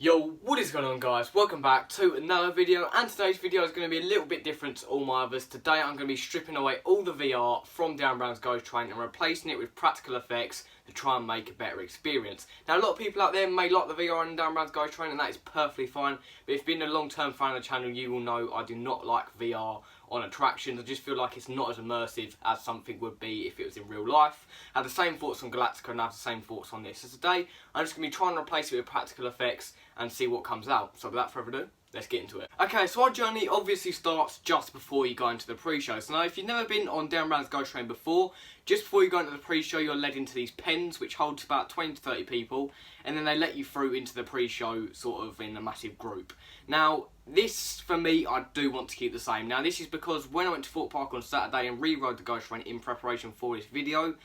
Yo, what is going on guys? Welcome back to another video, and today's video is going to be a little bit different to all my others. Today I'm going to be stripping away all the VR from Darren Brown's Ghost Train and replacing it with practical effects to try and make a better experience. Now a lot of people out there may like the VR in Darren Brown's Ghost Train, and that is perfectly fine, but if you've been a long-term fan of the channel you will know I do not like VR on attractions. I just feel like it's not as immersive as something would be if it was in real life. I had the same thoughts on Galactica and I have the same thoughts on this. So today I'm just going to be trying to replace it with practical effects and see what comes out. So without further ado, let's get into it. Okay, so our journey obviously starts just before you go into the pre-show. So now if you've never been on Darren Brown's Ghost Train before, just before you go into the pre-show you're led into these pens which holds about 20 to 30 people, and then they let you through into the pre-show sort of in a massive group. Now this, for me, I do want to keep the same. Now this is because when I went to Thorpe Park on Saturday and re-rode the Ghost Train in preparation for this video,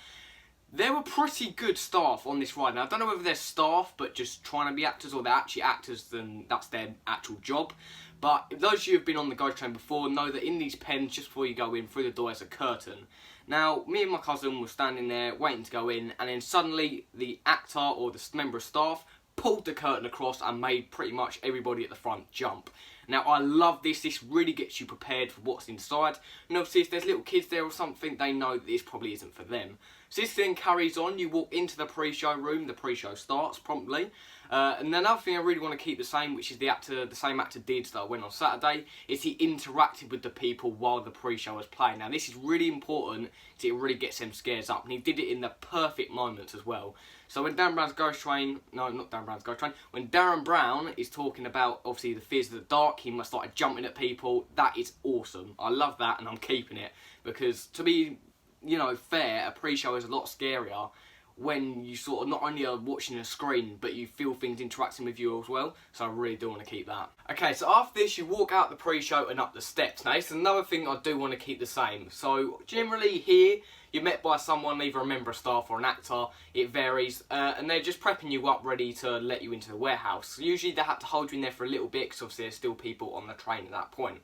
there were pretty good staff on this ride. Now I don't know whether they're staff but just trying to be actors, or they're actually actors and that's their actual job. But if those of you who have been on the Ghost Train before know that in these pens, just before you go in through the door, there's a curtain. Now me and my cousin were standing there waiting to go in, and then suddenly the actor or the member of staff pulled the curtain across and made pretty much everybody at the front jump. Now I love this. This really gets you prepared for what's inside, and obviously if there's little kids there or something, they know that this probably isn't for them. So this then carries on. You walk into the pre-show room, the pre-show starts promptly, and another thing I really want to keep the same, which is the same actor did that went on Saturday, is he interacted with the people while the pre-show was playing. Now this is really important because it really gets them scares up, and he did it in the perfect moments as well. So when Darren Brown's Ghost Train, no, not Darren Brown's Ghost Train, when Darren Brown is talking about obviously the fears of the dark, he must start jumping at people. That is awesome. I love that, and I'm keeping it because, to be, you know, fair, a pre-show is a lot scarier when you sort of not only are watching a screen but you feel things interacting with you as well. So I really do want to keep that. Okay, so after this you walk out the pre-show and up the steps. Now this is another thing I do want to keep the same. So generally here you're met by someone, either a member of staff or an actor, it varies, and they're just prepping you up ready to let you into the warehouse. Usually they have to hold you in there for a little bit because obviously there's still people on the train at that point.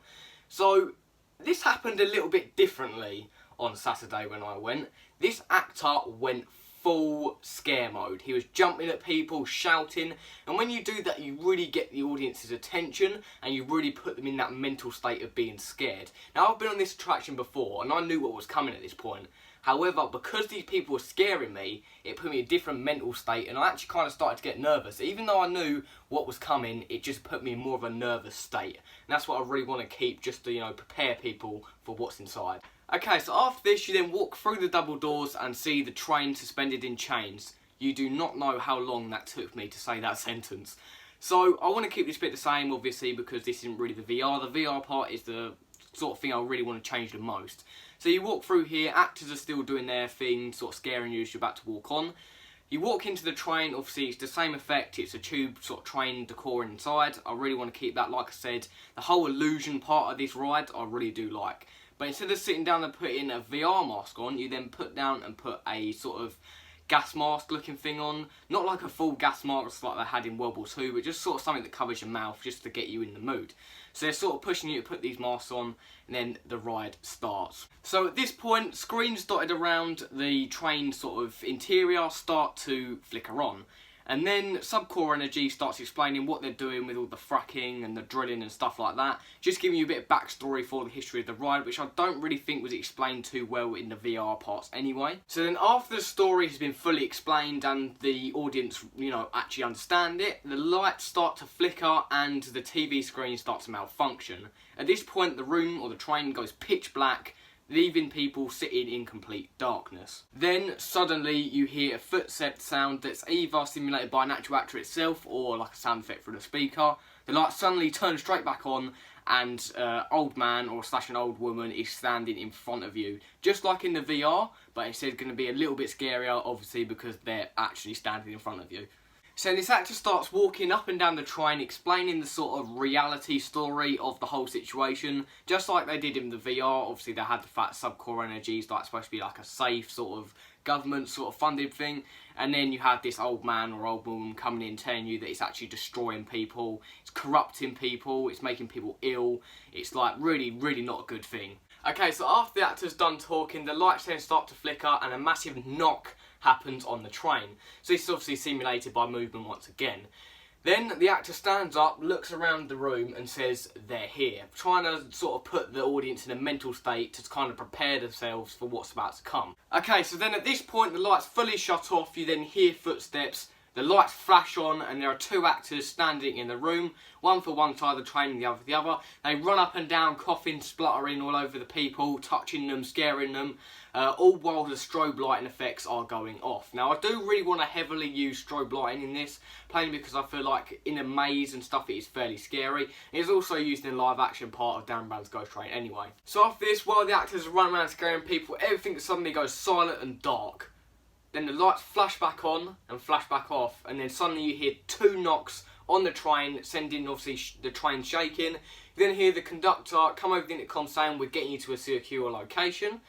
So this happened a little bit differently on Saturday when I went. This actor went full scare mode. He was jumping at people, shouting, and when you do that you really get the audience's attention and you really put them in that mental state of being scared. Now I've been on this attraction before and I knew what was coming at this point. However, because these people were scaring me, it put me in a different mental state, and I actually kind of started to get nervous. Even though I knew what was coming, it just put me in more of a nervous state. And that's what I really want to keep, just to, you know, prepare people for what's inside. Okay, so after this you then walk through the double doors and see the train suspended in chains. You do not know how long that took me to say that sentence. So I want to keep this bit the same, obviously, because this isn't really the VR. The VR part is the sort of thing I really want to change the most. So you walk through here, actors are still doing their thing, sort of scaring you as you're about to walk on. You walk into the train, obviously it's the same effect, it's a tube sort of train decor inside. I really want to keep that. Like I said, the whole illusion part of this ride I really do like. But instead of sitting down and putting a VR mask on, you then put down and put a sort of gas mask looking thing on. Not like a full gas mask like they had in World War II, but just sort of something that covers your mouth just to get you in the mood. So they're sort of pushing you to put these masks on, and then the ride starts. So at this point, screens dotted around the train sort of interior start to flicker on. And then Subcore Energy starts explaining what they're doing with all the fracking and the drilling and stuff like that. Just giving you a bit of backstory for the history of the ride, which I don't really think was explained too well in the VR parts anyway. So then after the story has been fully explained and the audience, you know, actually understand it, the lights start to flicker and the TV screen starts to malfunction. At this point the room or the train goes pitch black, leaving people sitting in complete darkness. Then suddenly you hear a footstep sound that's either simulated by an actual actor itself or like a sound effect through the speaker. The light suddenly turns straight back on and old man or slash an old woman is standing in front of you. Just like in the VR, but instead going to be a little bit scarier obviously because they're actually standing in front of you. So this actor starts walking up and down the train explaining the sort of reality story of the whole situation, just like they did in the VR. Obviously they had the fact Subcore Energy is like supposed to be like a safe sort of government sort of funded thing, and then you had this old man or old woman coming in telling you that it's actually destroying people, it's corrupting people, it's making people ill, it's like really not a good thing. Okay, so after the actor's done talking, the lights then start to flicker and a massive knock happens on the train. So this is obviously simulated by movement once again. Then the actor stands up, looks around the room and says they're here, trying to sort of put the audience in a mental state to kind of prepare themselves for what's about to come. Okay, so then at this point the lights fully shut off, you then hear footsteps, the lights flash on and there are two actors standing in the room, one for one side of the train and the other for the other. They run up and down, coughing, spluttering all over the people, touching them, scaring them, all while the strobe lighting effects are going off. Now I do really want to heavily use strobe lighting in this, plainly because I feel like in a maze and stuff it is fairly scary. It is also used in the live action part of Darren Brown's Ghost Train anyway. So after this, while the actors run around scaring people, everything suddenly goes silent and dark. Then the lights flash back on and flash back off, and then suddenly you hear two knocks on the train, sending obviously the train shaking. You then hear the conductor come over the intercom saying we're getting you to a secure location.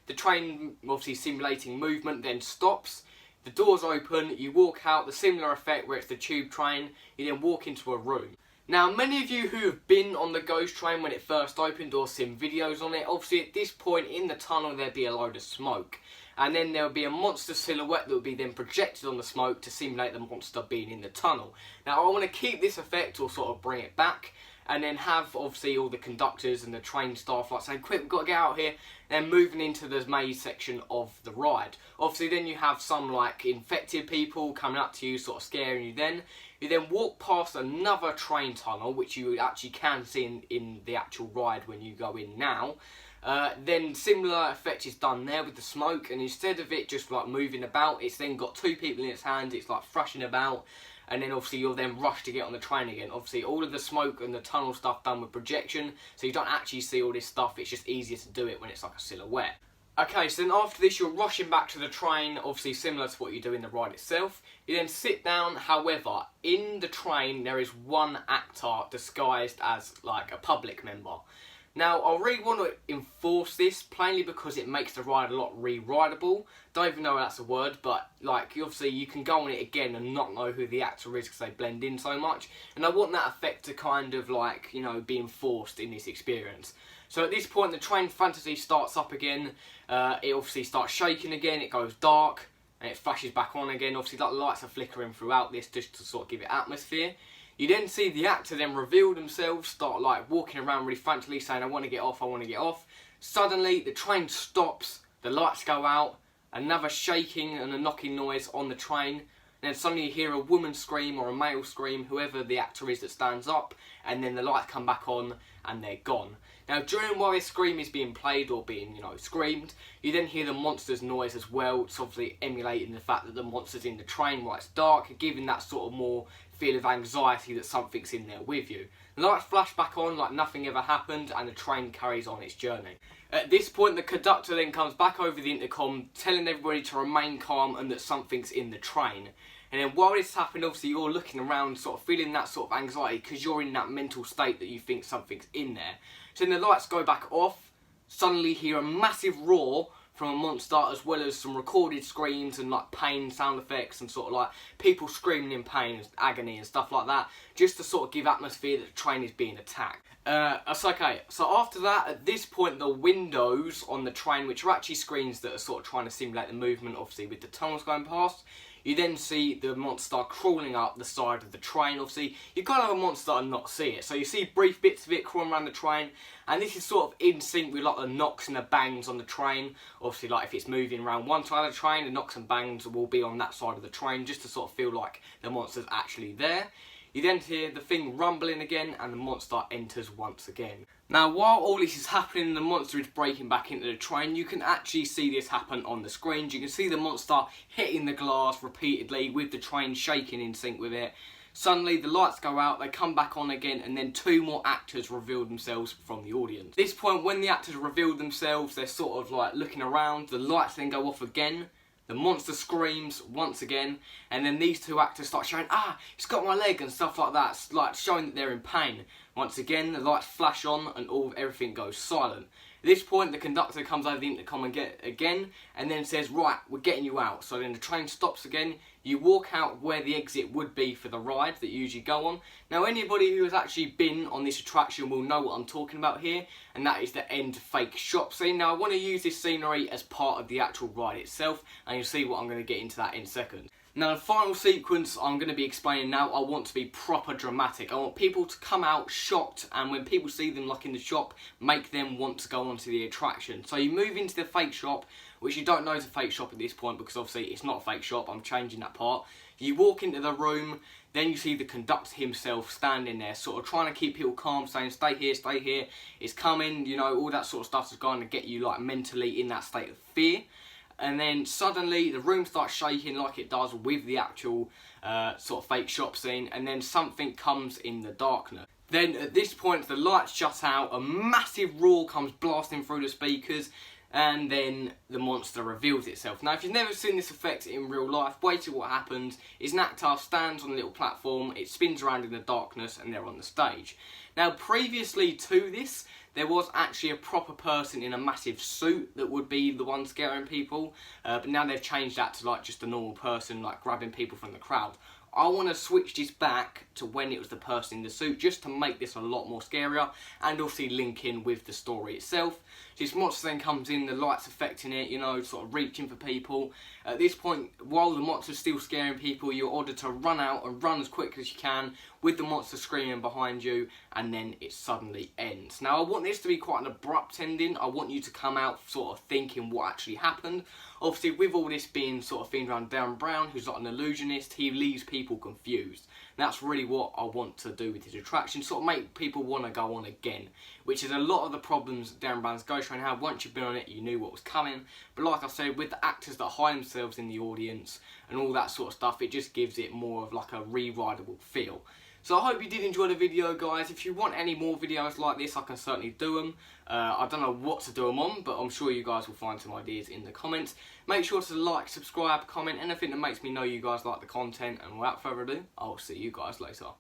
The train, obviously simulating movement, then stops. The doors open, you walk out, the similar effect where it's the tube train, you then walk into a room. Now, many of you who have been on the Ghost Train when it first opened or seen videos on it, obviously at this point in the tunnel there'd be a load of smoke. And then there would be a monster silhouette that would be then projected on the smoke to simulate the monster being in the tunnel. Now I want to keep this effect or sort of bring it back, and then have obviously all the conductors and the train staff like saying, quick, we've got to get out here, then moving into the maze section of the ride. Obviously then you have some like infected people coming up to you, sort of scaring you then. You then walk past another train tunnel, which you actually can see in the actual ride when you go in now. Then similar effect is done there with the smoke, and instead of it just like moving about, it's then got two people in its hand, it's like thrashing about, and then obviously you'll then rush to get on the train again. Obviously all of the smoke and the tunnel stuff done with projection, so you don't actually see all this stuff, it's just easier to do it when it's like a silhouette. Okay, so then after this you're rushing back to the train, obviously similar to what you do in the ride itself. You then sit down, however, in the train there is one actor disguised as like a public member. Now, I really want to enforce this, plainly because it makes the ride a lot re-rideable. Don't even know if that's a word, but like obviously you can go on it again and not know who the actor is because they blend in so much. And I want that effect to kind of like, you know, be enforced in this experience. So at this point the train fantasy starts up again, it obviously starts shaking again, it goes dark, and it flashes back on again. Obviously like, the lights are flickering throughout this just to sort of give it atmosphere. You then see the actor then reveal themselves, start like walking around really frantically saying, I want to get off, I want to get off. Suddenly the train stops, the lights go out, another shaking and a knocking noise on the train. And then suddenly you hear a woman scream or a male scream, whoever the actor is that stands up, and then the lights come back on and they're gone. Now while this scream is being played or being, you know, screamed, you then hear the monster's noise as well. It's obviously emulating the fact that the monster's in the train while it's dark, giving that sort of more feel of anxiety that something's in there with you. The lights flash back on like nothing ever happened, and the train carries on its journey. At this point the conductor then comes back over the intercom telling everybody to remain calm and that something's in the train. And then while this happened, obviously you're looking around sort of feeling that sort of anxiety because you're in that mental state that you think something's in there. So then the lights go back off, suddenly hear a massive roar from a monster, as well as some recorded screams and like pain sound effects and sort of like people screaming in pain and agony and stuff like that, just to sort of give atmosphere that the train is being attacked. That's okay. So after that, at this point, the windows on the train, which are actually screens that are sort of trying to simulate the movement, obviously with the tunnels going past, you then see the monster crawling up the side of the train. Obviously, you can't have a monster and not see it. So you see brief bits of it crawling around the train, and this is sort of in sync with like the knocks and the bangs on the train. Obviously, like if it's moving around one side of the train, the knocks and bangs will be on that side of the train, just to sort of feel like the monster's actually there. You then hear the thing rumbling again, and the monster enters once again. Now, while all this is happening, the monster is breaking back into the train. You can actually see this happen on the screens. You can see the monster hitting the glass repeatedly with the train shaking in sync with it. Suddenly, the lights go out, they come back on again, and then two more actors reveal themselves from the audience. At this point, when the actors reveal themselves, they're sort of like looking around. The lights then go off again. The monster screams once again, and then these two actors start showing, it's got my leg and stuff like that, it's like showing that they're in pain. Once again, the lights flash on and everything goes silent. At this point, the conductor comes over the intercom again, and then says, right, we're getting you out. So then the train stops again, you walk out where the exit would be for the ride that you usually go on. Now, anybody who has actually been on this attraction will know what I'm talking about here, and that is the end fake shop scene. Now, I want to use this scenery as part of the actual ride itself, and you'll see what I'm going to get into that in a second. Now the final sequence I'm going to be explaining now, I want to be proper dramatic. I want people to come out shocked, and when people see them like in the shop, make them want to go onto the attraction. So you move into the fake shop, which you don't know is a fake shop at this point because obviously it's not a fake shop, I'm changing that part. You walk into the room, then you see the conductor himself standing there, sort of trying to keep people calm, saying stay here, it's coming, you know, all that sort of stuff is going to get you like mentally in that state of fear. And then suddenly the room starts shaking like it does with the actual sort of fake shop scene, and then something comes in the darkness. Then at this point the lights shut out, a massive roar comes blasting through the speakers, and then the monster reveals itself. Now if you've never seen this effect in real life, wait till what happens is an actor stands on a little platform, it spins around in the darkness, and they're on the stage. Now previously to this, there was actually a proper person in a massive suit that would be the one scaring people, but now they've changed that to like just a normal person like grabbing people from the crowd. I want to switch this back to when it was the person in the suit, just to make this a lot more scarier and obviously link in with the story itself. This monster then comes in, the lights affecting it, you know, sort of reaching for people. At this point, while the monster's still scaring people, you're ordered to run out and run as quick as you can with the monster screaming behind you, and then it suddenly ends. Now I want this to be quite an abrupt ending. I want you to come out sort of thinking what actually happened. Obviously with all this being sort of themed around Derron Brown, who's like an illusionist, he leaves people confused. And that's really what I want to do with his attraction, sort of make people want to go on again, which is a lot of the problems Derron Brown's Ghost Train had. Once you've been on it, you knew what was coming. But like I said, with the actors that hide themselves in the audience and all that sort of stuff, it just gives it more of like a re-rideable feel. So I hope you did enjoy the video, guys. If you want any more videos like this, I can certainly do them. I don't know what to do them on, but I'm sure you guys will find some ideas in the comments. Make sure to like, subscribe, comment, anything that makes me know you guys like the content. And without further ado, I'll see you guys later.